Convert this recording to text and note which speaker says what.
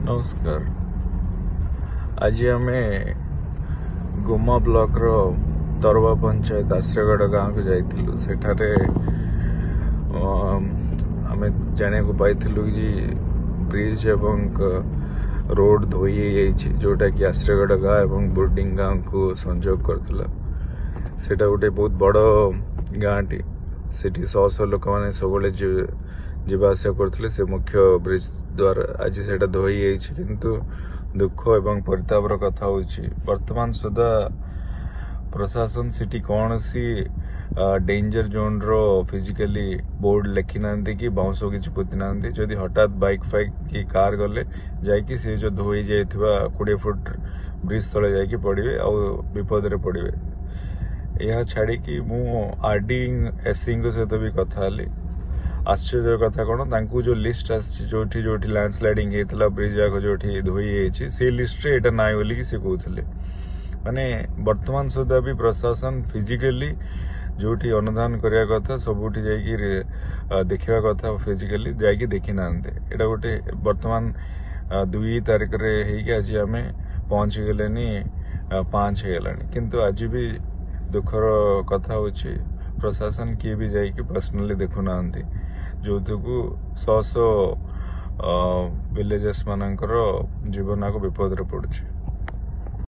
Speaker 1: नमस्कार। आज आम गुमा ब्लॉक रो तरवा पंचायत आश्रयगढ़ गाँव को जाइलु। सेठारे आम जाना पाई कि ब्रिज एवं रोड धोई जोटा कि आश्रयगढ़ गाँव एवं बोर्डिंग गाँव को संजोग करथिला। सेटा गोटे बहुत बड़ गाँटी। सेठी शह शह लोक मैंने सब जीवाआसा करथिले। से मुख्य ब्रिज द्वारा आज सेटा धोई किंतु दुख एवं परितापर कथा होची वर्तमान सुधा प्रशासन सिटी कौन सी डेंजर जोन रो फिजिकली बोर्ड लिखि ना कि बाउंस किसी पोति ना। जदि हठात बाइक फाइक कि कार गले जाकि से जो धोई जाइथिबा 20 फुट ब्रिज तले जाकि पड़िबे आ विपद रे पड़िबे। यह छाड़ी कि मु आरडी एससी सहित भी कथा हली। आश्चर्य कथा कौन तांकु जो लिस्ट जोठी जोठी लैंडस्लाइडिंग होता ब्रिज जाक जो धोई से लिस्ट रे एटा नाई बोली से कहते माने वर्तमान सुधा भी प्रशासन फिजिकली जोठी अनुधान करिया कथा सबुठी जाकि देखा कथा फिजिकली जाकि देखी ना। एटा गोटे वर्तमान 2 तारिख रे हेकि आज आम पहुंची गले 5 होगलानी किंतु आज भी दुखर कथा होची प्रशासन किए भी जाकि पर्सनली देखु ना जो शह शह विलेजेस मानकर जीवन को विपद रे पड़ुछि।